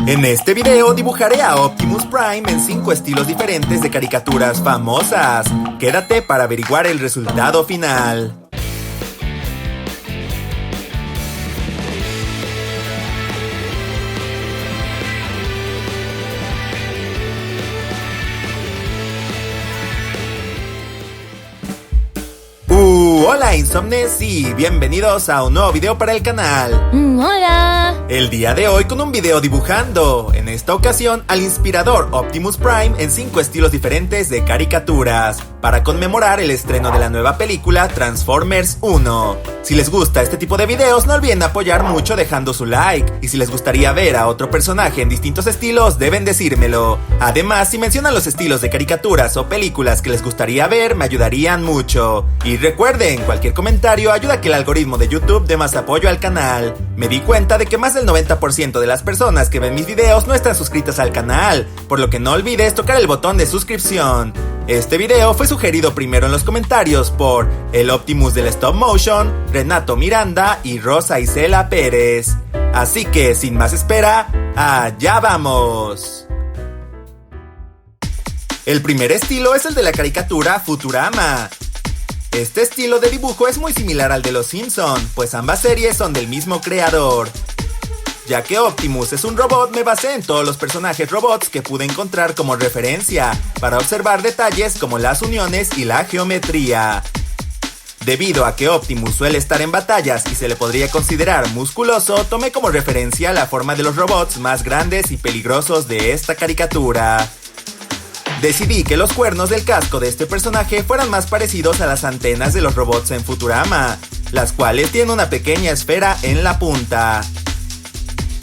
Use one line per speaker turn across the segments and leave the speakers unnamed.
En este video dibujaré a Optimus Prime en 5 estilos diferentes de caricaturas famosas. Quédate para averiguar el resultado final. Hola Insomnes y bienvenidos a un nuevo video para el canal.
Hola.
El día de hoy con un video dibujando, en esta ocasión al inspirador Optimus Prime en 5 estilos diferentes de caricaturas, para conmemorar el estreno de la nueva película Transformers 1. Si les gusta este tipo de videos no olviden apoyar mucho dejando su like, y si les gustaría ver a otro personaje en distintos estilos deben decírmelo. Además, si mencionan los estilos de caricaturas o películas que les gustaría ver me ayudarían mucho. Y recuerden, cualquier comentario ayuda a que el algoritmo de YouTube dé más apoyo al canal. Me di cuenta de que más del 90% de las personas que ven mis videos no están suscritas al canal, por lo que no olvides tocar el botón de suscripción. Este video fue sugerido primero en los comentarios por el Optimus del Stop Motion, Renato Miranda y Rosa Isela Pérez. Así que, sin más espera, ¡allá vamos! El primer estilo es el de la caricatura Futurama. Este estilo de dibujo es muy similar al de Los Simpson, pues ambas series son del mismo creador. Ya que Optimus es un robot, me basé en todos los personajes robots que pude encontrar como referencia, para observar detalles como las uniones y la geometría. Debido a que Optimus suele estar en batallas y se le podría considerar musculoso, tomé como referencia la forma de los robots más grandes y peligrosos de esta caricatura. Decidí que los cuernos del casco de este personaje fueran más parecidos a las antenas de los robots en Futurama, las cuales tienen una pequeña esfera en la punta.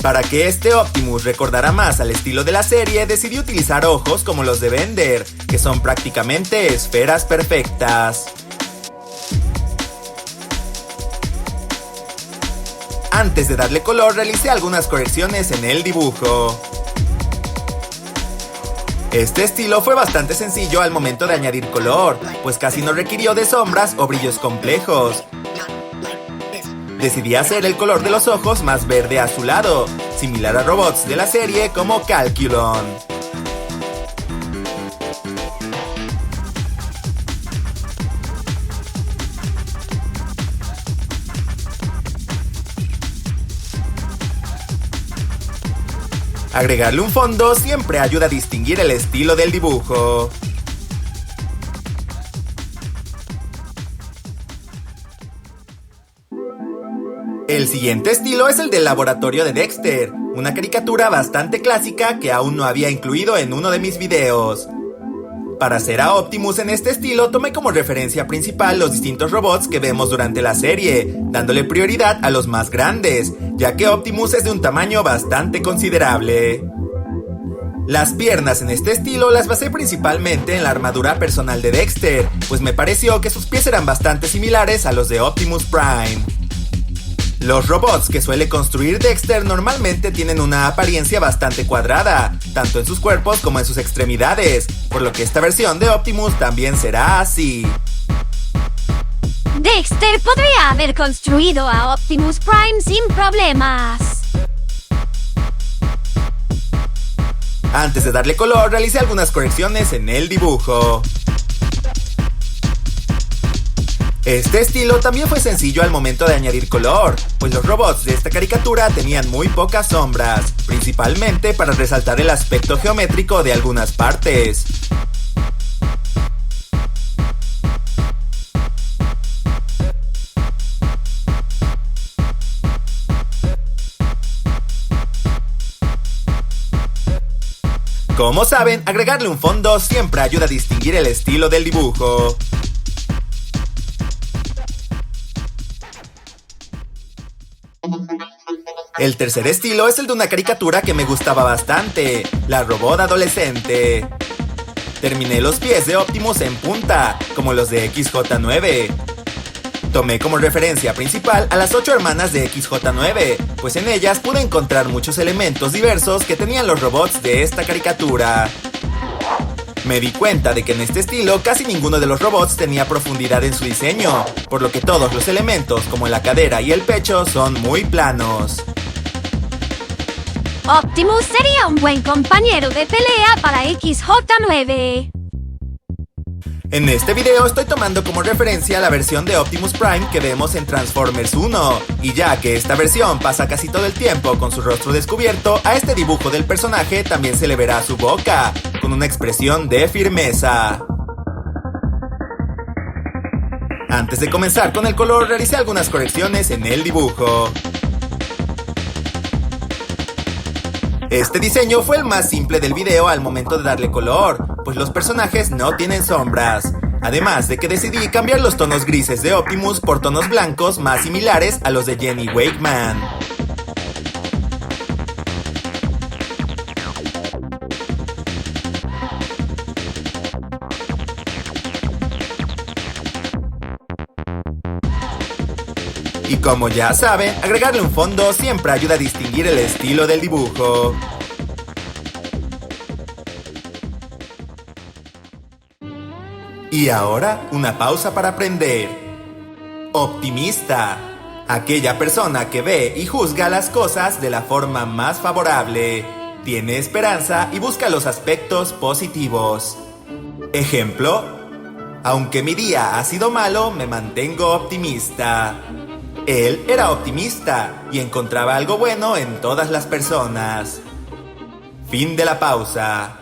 Para que este Optimus recordara más al estilo de la serie, decidí utilizar ojos como los de Bender, que son prácticamente esferas perfectas. Antes de darle color, realicé algunas correcciones en el dibujo. Este estilo fue bastante sencillo al momento de añadir color, pues casi no requirió de sombras o brillos complejos. Decidí hacer el color de los ojos más verde azulado, similar a robots de la serie como Calculon. Agregarle un fondo siempre ayuda a distinguir el estilo del dibujo. El siguiente estilo es el del laboratorio de Dexter, una caricatura bastante clásica que aún no había incluido en uno de mis videos. Para hacer a Optimus en este estilo tomé como referencia principal los distintos robots que vemos durante la serie, dándole prioridad a los más grandes, ya que Optimus es de un tamaño bastante considerable. Las piernas en este estilo las basé principalmente en la armadura personal de Dexter, pues me pareció que sus pies eran bastante similares a los de Optimus Prime. Los robots que suele construir Dexter normalmente tienen una apariencia bastante cuadrada, tanto en sus cuerpos como en sus extremidades, por lo que esta versión de Optimus también será así.
Dexter podría haber construido a Optimus Prime sin problemas.
Antes de darle color, realicé algunas correcciones en el dibujo. Este estilo también fue sencillo al momento de añadir color, pues los robots de esta caricatura tenían muy pocas sombras, principalmente para resaltar el aspecto geométrico de algunas partes. Como saben, agregarle un fondo siempre ayuda a distinguir el estilo del dibujo. El tercer estilo es el de una caricatura que me gustaba bastante, la robot adolescente. Terminé los pies de Optimus en punta, como los de XJ9. Tomé como referencia principal a las 8 hermanas de XJ9, pues en ellas pude encontrar muchos elementos diversos que tenían los robots de esta caricatura. Me di cuenta de que en este estilo casi ninguno de los robots tenía profundidad en su diseño, por lo que todos los elementos como la cadera y el pecho son muy planos.
Optimus sería un buen compañero de pelea para XJ9.
En este video estoy tomando como referencia la versión de Optimus Prime que vemos en Transformers 1, y ya que esta versión pasa casi todo el tiempo con su rostro descubierto, a este dibujo del personaje también se le verá su boca, con una expresión de firmeza. Antes de comenzar con el color, realicé algunas correcciones en el dibujo. Este diseño fue el más simple del video al momento de darle color, pues los personajes no tienen sombras. Además de que decidí cambiar los tonos grises de Optimus por tonos blancos más similares a los de Jenny Wakeman. Y como ya saben, agregarle un fondo siempre ayuda a distinguir el estilo del dibujo. Y ahora, una pausa para aprender. Optimista. Aquella persona que ve y juzga las cosas de la forma más favorable. Tiene esperanza y busca los aspectos positivos. Ejemplo: aunque mi día ha sido malo, me mantengo optimista. Él era optimista y encontraba algo bueno en todas las personas. Fin de la pausa.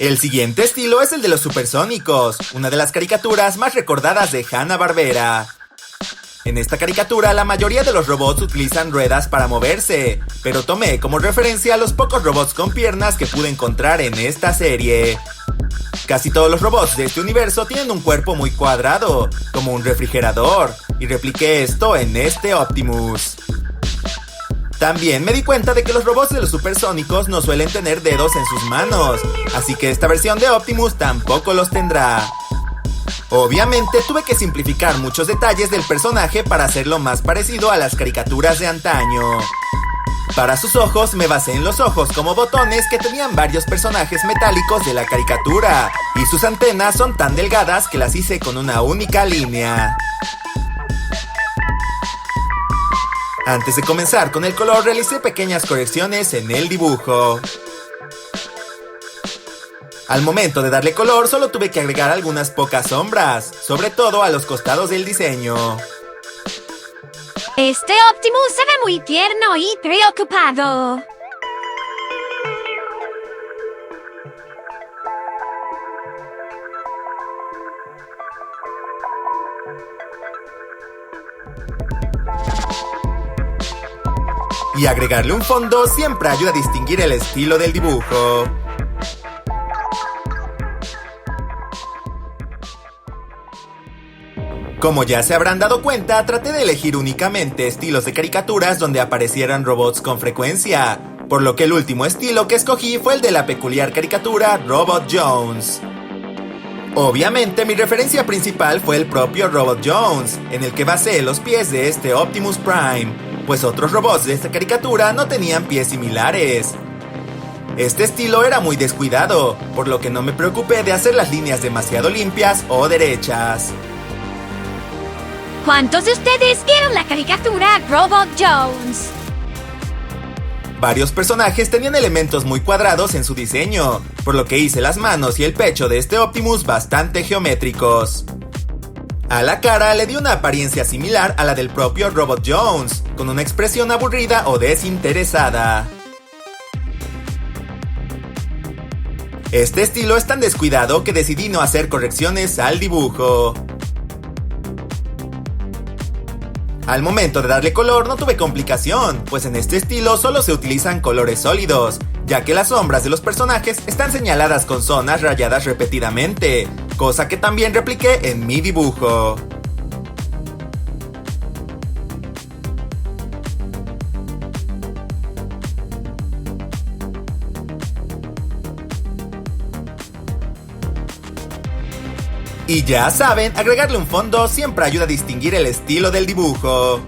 El siguiente estilo es el de los supersónicos, una de las caricaturas más recordadas de Hanna-Barbera. En esta caricatura la mayoría de los robots utilizan ruedas para moverse, pero tomé como referencia a los pocos robots con piernas que pude encontrar en esta serie. Casi todos los robots de este universo tienen un cuerpo muy cuadrado, como un refrigerador, y repliqué esto en este Optimus. También me di cuenta de que los robots de los supersónicos no suelen tener dedos en sus manos, así que esta versión de Optimus tampoco los tendrá. Obviamente tuve que simplificar muchos detalles del personaje para hacerlo más parecido a las caricaturas de antaño. Para sus ojos me basé en los ojos como botones que tenían varios personajes metálicos de la caricatura, y sus antenas son tan delgadas que las hice con una única línea. Antes de comenzar con el color, realicé pequeñas correcciones en el dibujo. Al momento de darle color, solo tuve que agregar algunas pocas sombras, sobre todo a los costados del diseño.
Este Optimus se ve muy tierno y preocupado.
Y agregarle un fondo siempre ayuda a distinguir el estilo del dibujo. Como ya se habrán dado cuenta, traté de elegir únicamente estilos de caricaturas donde aparecieran robots con frecuencia, por lo que el último estilo que escogí fue el de la peculiar caricatura Robot Jones. Obviamente mi referencia principal fue el propio Robot Jones, en el que basé los pies de este Optimus Prime, pues otros robots de esta caricatura no tenían pies similares. Este estilo era muy descuidado, por lo que no me preocupé de hacer las líneas demasiado limpias o derechas.
¿Cuántos de ustedes vieron la caricatura Robot Jones?
Varios personajes tenían elementos muy cuadrados en su diseño, por lo que hice las manos y el pecho de este Optimus bastante geométricos. A la cara le di una apariencia similar a la del propio Robot Jones, con una expresión aburrida o desinteresada. Este estilo es tan descuidado que decidí no hacer correcciones al dibujo. Al momento de darle color no tuve complicación, pues en este estilo solo se utilizan colores sólidos, ya que las sombras de los personajes están señaladas con zonas rayadas repetidamente, cosa que también repliqué en mi dibujo. Y ya saben, agregarle un fondo siempre ayuda a distinguir el estilo del dibujo.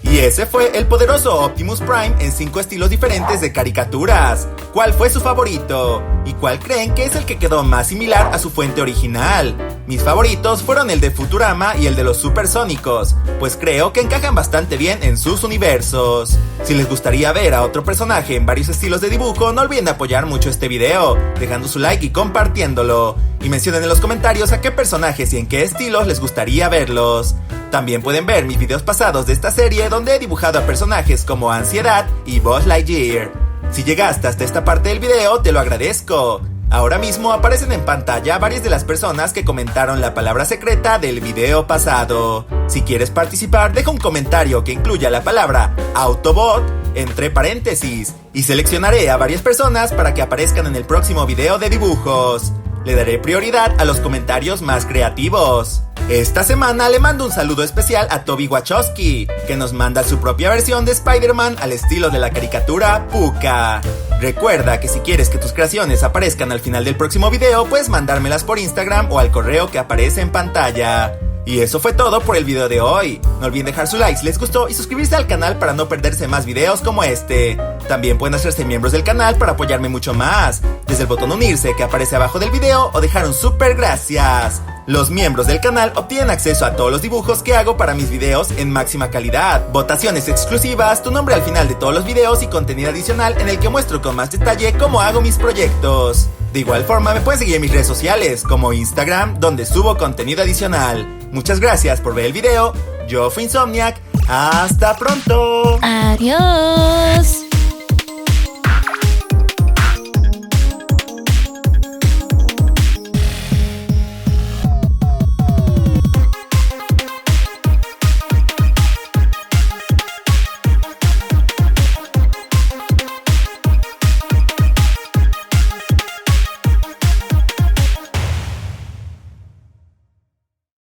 Y Y ese fue el poderoso Optimus Prime en 5 estilos diferentes de caricaturas. ¿Cuál fue su favorito? ¿Y cuál creen que es el que quedó más similar a su fuente original? Mis favoritos fueron el de Futurama y el de los Supersónicos, pues creo que encajan bastante bien en sus universos. Si les gustaría ver a otro personaje en varios estilos de dibujo, no olviden apoyar mucho este video, dejando su like y compartiéndolo. Y mencionen en los comentarios a qué personajes y en qué estilos les gustaría verlos. También pueden ver mis videos pasados de esta serie donde he dibujado a personajes como Ansiedad y Buzz Lightyear. Si llegaste hasta esta parte del video, te lo agradezco. Ahora mismo aparecen en pantalla varias de las personas que comentaron la palabra secreta del video pasado. Si quieres participar, deja un comentario que incluya la palabra Autobot entre paréntesis y seleccionaré a varias personas para que aparezcan en el próximo video de dibujos. Le daré prioridad a los comentarios más creativos. Esta semana le mando un saludo especial a Toby Wachowski, que nos manda su propia versión de Spider-Man al estilo de la caricatura Pucca. Recuerda que si quieres que tus creaciones aparezcan al final del próximo video, puedes mandármelas por Instagram o al correo que aparece en pantalla. Y eso fue todo por el video de hoy. No olviden dejar su like si les gustó y suscribirse al canal para no perderse más videos como este. También pueden hacerse miembros del canal para apoyarme mucho más, desde el botón unirse que aparece abajo del video o dejar un super gracias. Los miembros del canal obtienen acceso a todos los dibujos que hago para mis videos en máxima calidad, votaciones exclusivas, tu nombre al final de todos los videos y contenido adicional en el que muestro con más detalle cómo hago mis proyectos. De igual forma me pueden seguir en mis redes sociales como Instagram, donde subo contenido adicional. Muchas gracias por ver el video. Yo fui Insomniac. ¡Hasta pronto!
Adiós.